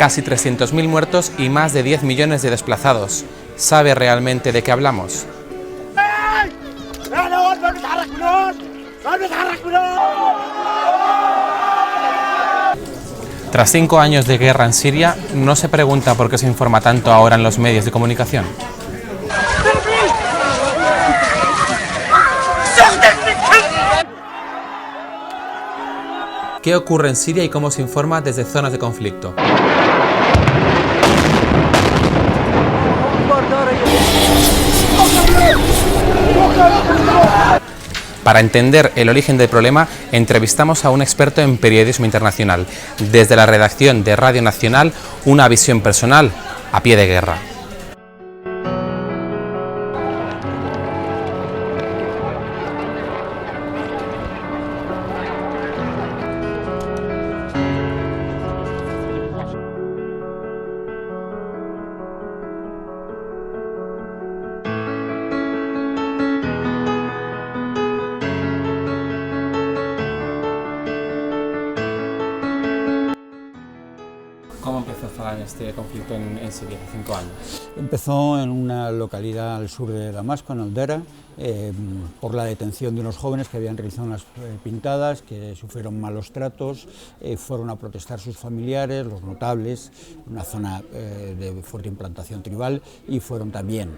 casi 300.000 muertos y más de 10 millones de desplazados. ¿Sabe realmente de qué hablamos? Tras 5 años de guerra en Siria, ¿no se pregunta por qué se informa tanto ahora en los medios de comunicación? ¿Qué ocurre en Siria y cómo se informa desde zonas de conflicto? Para entender el origen del problema, entrevistamos a un experto en periodismo internacional. Desde la redacción de Radio Nacional, una visión personal a pie de guerra. ¿Cómo empezó este conflicto en Siria hace 5 años? Empezó en una localidad al sur de Damasco, en Aldera, por la detención de unos jóvenes que habían realizado unas pintadas, que sufrieron malos tratos, fueron a protestar sus familiares, los notables, una zona de fuerte implantación tribal, y fueron también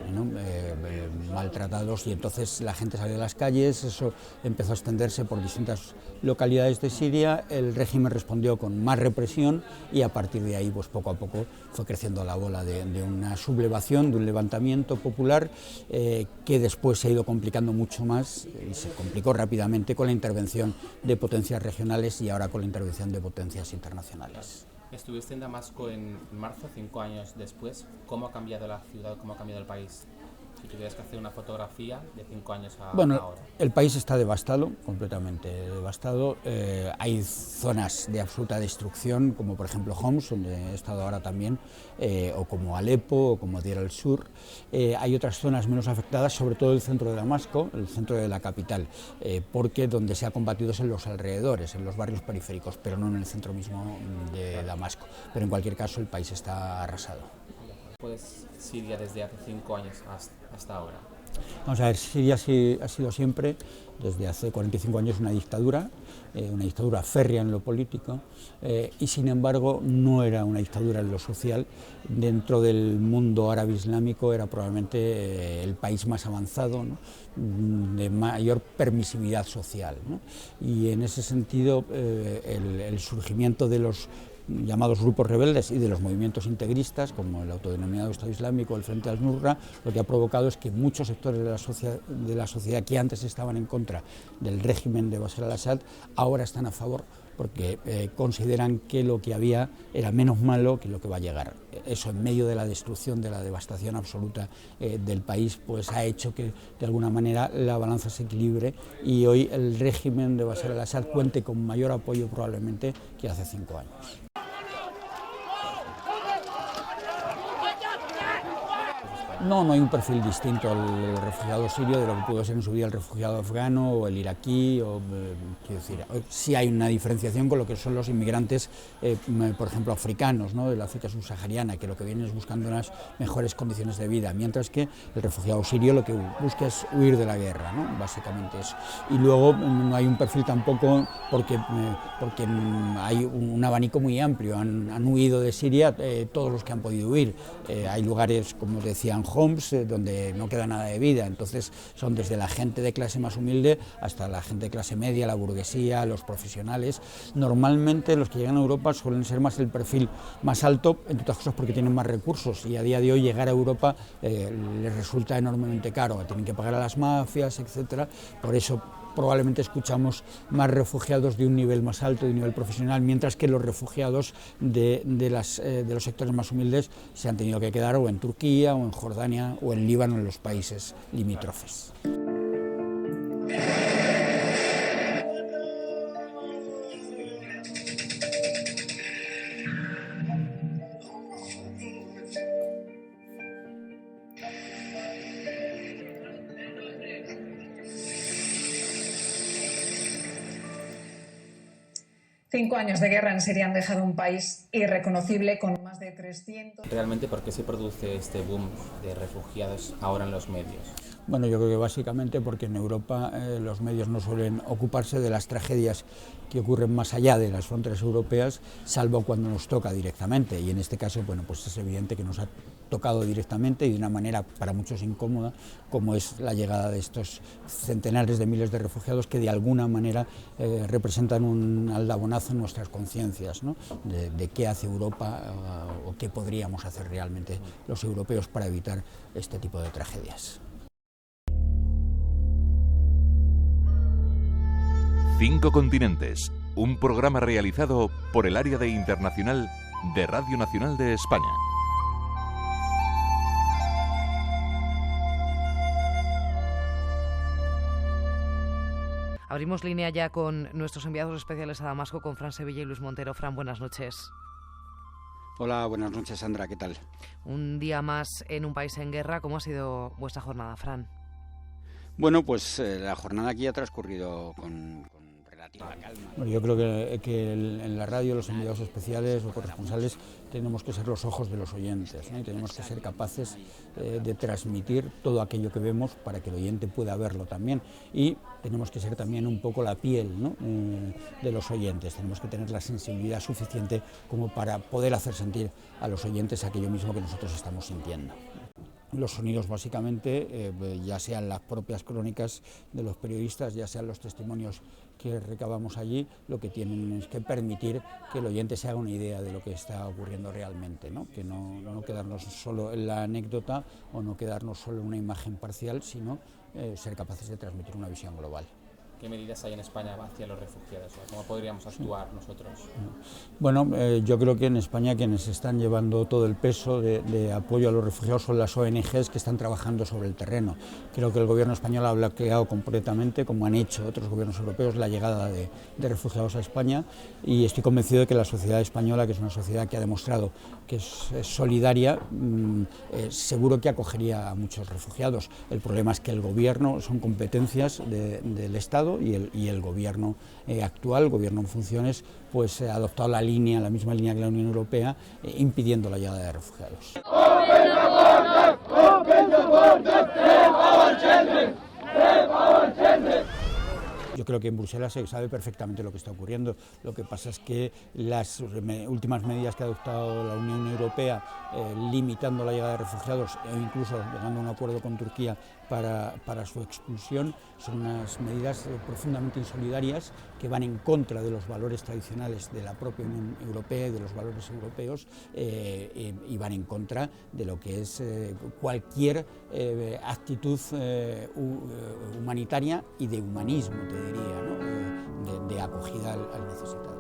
maltratados, y entonces la gente salió de las calles, eso empezó a extenderse por distintas localidades de Siria, el régimen respondió con más represión y a partir de ahí pues poco a poco fue creciendo la bola de una sublevación, de un levantamiento popular que después se ha ido complicando mucho más y se complicó rápidamente con la intervención de potencias regionales y ahora con la intervención de potencias internacionales. Estuviste en Damasco en marzo, 5 años después. ¿Cómo ha cambiado la ciudad, cómo ha cambiado el país? Si tuvieras que hacer una fotografía de 5 años a ahora. El país está devastado, completamente devastado. Hay zonas de absoluta destrucción, como por ejemplo Homs, donde he estado ahora también, o como Alepo, o como Deir el-Sur. Hay otras zonas menos afectadas, sobre todo el centro de Damasco, el centro de la capital, porque donde se ha combatido es en los alrededores, en los barrios periféricos, pero no en el centro mismo de Damasco. Pero en cualquier caso el país está arrasado. Pues Siria desde hace 5 años hasta ahora. Vamos a ver, Siria ha sido siempre, desde hace 45 años, una dictadura férrea en lo político, y sin embargo no era una dictadura en lo social. Dentro del mundo árabe islámico era probablemente el país más avanzado, ¿no?, de mayor permisividad social, ¿no? Y en ese sentido el surgimiento de los llamados grupos rebeldes y de los movimientos integristas, como el autodenominado Estado Islámico o el Frente al-Nusra, lo que ha provocado es que muchos sectores de la sociedad que antes estaban en contra del régimen de Bashar al-Assad, ahora están a favor, porque consideran que lo que había era menos malo que lo que va a llegar. Eso, en medio de la destrucción, de la devastación absoluta del país, pues ha hecho que de alguna manera la balanza se equilibre y hoy el régimen de Bashar al-Assad cuente con mayor apoyo probablemente que hace 5 años. No hay un perfil distinto al refugiado sirio de lo que pudo ser en su día el refugiado afgano o el iraquí, quiero decir, sí hay una diferenciación con lo que son los inmigrantes, por ejemplo, africanos, ¿no?, de la África subsahariana, que lo que vienen es buscando unas mejores condiciones de vida, mientras que el refugiado sirio lo que busca es huir de la guerra, ¿no?, básicamente eso. Y luego no hay un perfil tampoco porque hay un abanico muy amplio, han huido de Siria todos los que han podido huir, hay lugares, como decían, Homs, donde no queda nada de vida, entonces son desde la gente de clase más humilde hasta la gente de clase media, la burguesía, los profesionales. Normalmente los que llegan a Europa suelen ser más el perfil más alto, entre otras cosas porque tienen más recursos, y a día de hoy llegar a Europa les resulta enormemente caro, tienen que pagar a las mafias, etcétera. Por eso probablemente escuchamos más refugiados de un nivel más alto, de un nivel profesional, mientras que los refugiados de los sectores más humildes se han tenido que quedar o en Turquía, o en Jordania, o en Líbano, en los países limítrofes. 5 años de guerra en Siria han dejado un país irreconocible con más de 300... ¿Realmente por qué se produce este boom de refugiados ahora en los medios? Bueno, yo creo que básicamente porque en Europa los medios no suelen ocuparse de las tragedias que ocurren más allá de las fronteras europeas, salvo cuando nos toca directamente, y en este caso, bueno, pues es evidente que nos ha tocado directamente y de una manera para muchos incómoda, como es la llegada de estos centenares de miles de refugiados que de alguna manera representan un aldabonazo en nuestras conciencias, ¿no? de qué hace Europa o qué podríamos hacer realmente los europeos para evitar este tipo de tragedias. 5 continentes, un programa realizado por el Área de Internacional de Radio Nacional de España. Abrimos línea ya con nuestros enviados especiales a Damasco, con Fran Sevilla y Luis Montero. Fran, buenas noches. Hola, buenas noches, Sandra, ¿qué tal? Un día más en un país en guerra. ¿Cómo ha sido vuestra jornada, Fran? Bueno, pues la jornada aquí ha transcurrido con relativa calma. Bueno, yo creo que en la radio los enviados especiales o corresponsales tenemos que ser los ojos de los oyentes, ¿no? Y tenemos que ser capaces de transmitir todo aquello que vemos para que el oyente pueda verlo también, y tenemos que ser también un poco la piel, ¿no? De los oyentes. Tenemos que tener la sensibilidad suficiente como para poder hacer sentir a los oyentes aquello mismo que nosotros estamos sintiendo. Los sonidos básicamente, ya sean las propias crónicas de los periodistas, ya sean los testimonios que recabamos allí, lo que tienen es que permitir que el oyente se haga una idea de lo que está ocurriendo realmente, ¿no? Que no quedarnos solo en la anécdota o no quedarnos solo en una imagen parcial, sino ser capaces de transmitir una visión global. ¿Qué medidas hay en España hacia los refugiados? ¿Cómo podríamos actuar nosotros? Bueno, yo creo que en España quienes están llevando todo el peso de apoyo a los refugiados son las ONGs que están trabajando sobre el terreno. Creo que el gobierno español ha bloqueado completamente, como han hecho otros gobiernos europeos, la llegada de refugiados a España, y estoy convencido de que la sociedad española, que es una sociedad que ha demostrado que es solidaria, seguro que acogería a muchos refugiados. El problema es que el gobierno son competencias del Estado, y el gobierno actual, el gobierno en funciones, pues ha adoptado la misma línea que la Unión Europea, impidiendo la llegada de refugiados. Yo creo que en Bruselas se sabe perfectamente lo que está ocurriendo. Lo que pasa es que las últimas medidas que ha adoptado la Unión Europea, limitando la llegada de refugiados e incluso llegando a un acuerdo con Turquía para su expulsión, son unas medidas profundamente insolidarias que van en contra de los valores tradicionales de la propia Unión Europea y de los valores europeos, y van en contra de lo que es cualquier actitud humanitaria y de humanismo, te diría, ¿no? de acogida al necesitado.